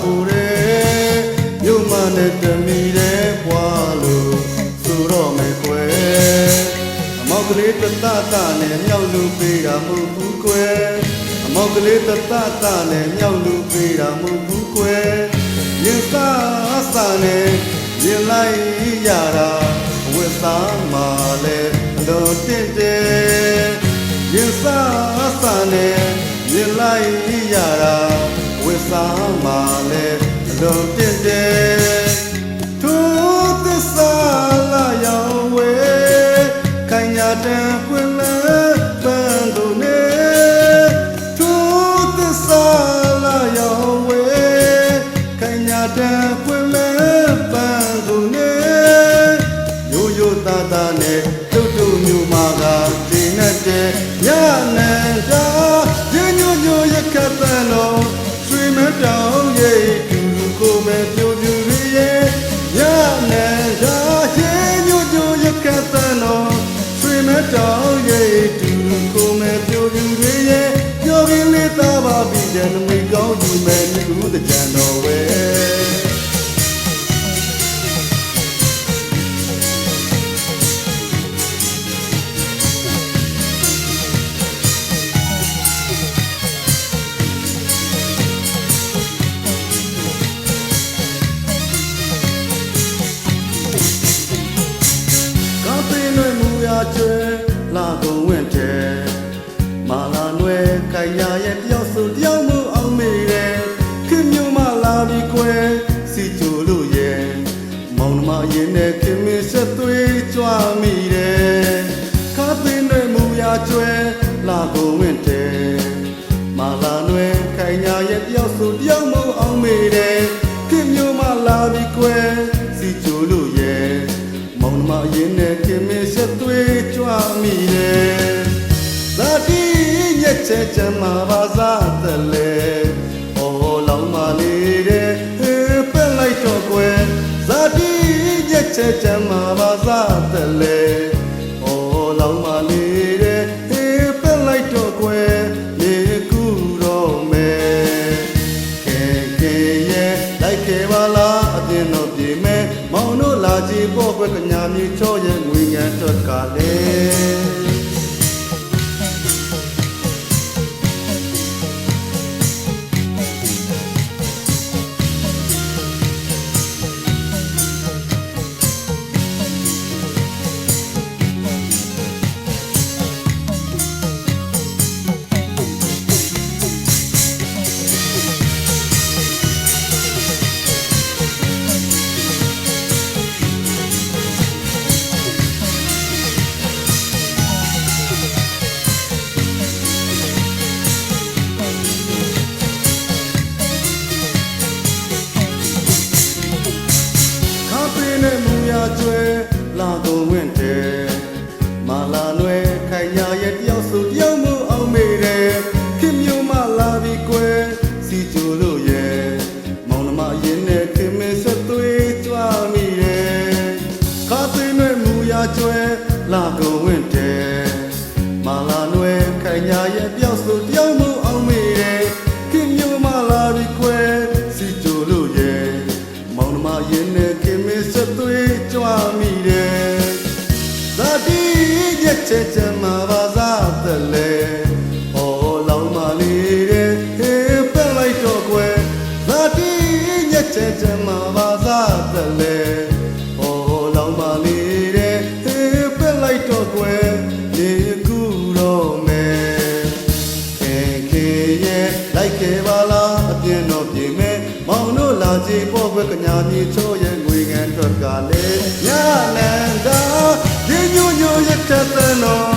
ပူတယ်မြို့မနဲ့တမီတဲ့ပွားလို့ဆိုတော့မယ်ကွယ်အမောက်ကလေးတတနဲ့မြောက်လူပေးတာမဟုတ်ဘူးကွယ်အမောက်ကလေးတတနဲ့မြောက်လူပေးတာမဟုတ်ဘူးကွယ်ရင်စားစားနဲ့ရင်လိုက်ရတာဝတ်စားမှလည်းတော့တင့်တယ်ရင်စားစားနဲ့ရင်လိုက်ရတာဝတ်စားမှလည်းတော့တင့်တယ်ထိုးသစ္စာလာရောက်ဝဲခိုင်ညာတန်ခွင်လဲပန်းကုန်နေထိုးသစ္စာလာရောက်ဝဲခိုင်ညာတန်ခွင်လဲပန်းကုန်နေရိုးရိုးသားသားနဲ့တို့မျိုးမာကဒီနဲ့တဲ့ညနေတာညညညရခတ်ပန်းလို့ဆွေမတောင်းရဲ့သူကိုမဲ့ပြိုပြူရရဲ့ညနေတာညညညရခတ်ပန်းလို့ဆွေမတောင်းရဲ့သူကိုမဲ့ပြိုပြူရရဲ့ပြောရင်းလေးသားပါပြီးတဲ့မိကောင်းယူမဲ့လူတဲ့ကြံတော်ဝဲကျွဲလာကုန်ဝင့်တယ်မာလာနွယ်ခိုင်ညာရဲ့တယောက်ဆိုတယောက်မှုအောင်မိတယ်ခင်မျိုးမလာပြီးခွဲစီကြိုလို့ရဲ့မောင်နှမရင်နဲ့ခင်မင်းဆက်သွေးကြွမိတယ်ခါပင်တွေမူရကျွဲလာကုန်ဝင့်တယ်မာလာနွယ်ခိုင်ညာရဲ့တယောက်ဆိုတယောက်မှုအောင်မိတယ်ခင်မျိုးမလာပြီးခွဲစီကြိုလို့ရဲ့မောင်နှမရင်နဲ့ခင်မင်းဆက်သွေးကြွမိတယ်ဇာတိညက်ချက်ချမ်းမှာပါစားတယ်လေအော်လောင်မလေးတဲ့ပက်လိုက်တော့ကွယ်ဇာတိညက်ချက်ချမ်းမှာပါစားတယ်လေအော်လောင်မလေးတဲ့ပက်လိုက်တော့ကွယ်မြေကူတော့မယ်ခဲရဲ့လိုက်ခဲ့ပါလားအပြင်တော့ပြေမယ်မောင်တို့လာကြည့်ဖို့ကွယ်ကညာမြေချောရဲ့ငွေငန်းထွက်ကလည်းကျွဲလာကုန်ဝင့်တယ်မာလာနွယ်ခိုင်ညာရဲ့တယောက်ဆိုတယောက်မှုအောင်မိတယ်ခင်မျိုးမလာပြီးကွယ်စီကြိုလို့ရဲ့မောင်နှမရင်နဲ့ခင်မင်းဆက်သွေးကြွမိတယ်ခါသွေးနွယ်မူရကျွဲလာကုန်ဝင့်တယ်မာလာနွယ်ခိုင်ညာရဲ့တယောက်ဆိုတယောက်မှုအောင်မိတယ်ခင်မျိုးမလာပြီးကွယ်စီကြိုလို့ရဲ့မောင်နှမရင်နဲ့ခင်မင်းဆက်သွေးကြွမိတယ်ဇာတိညက်ချက်ချမ်းမှာပါစားတယ်လေအော်လောင်မလေးတဲ့ပက်လိုက်တော့ကွယ်ဇာတိညက်ချက်ချမ်းမှာပါစားတယ်လေအော်လောင်မလေးတဲ့ပက်လိုက်တော့ကွယ်ဒီကူတော့မယ်ခဲရဲ့လိုက်ခဲ့ပါလားအပြင်တော့ပြေမယ်မောင်တို့လာကြည့်ဖို့ကွယ်ကညာမြေချောရဲ့ငွေငန်းထွက်ကလည်းညနန္တာညညညရခတ်တဲ့နော်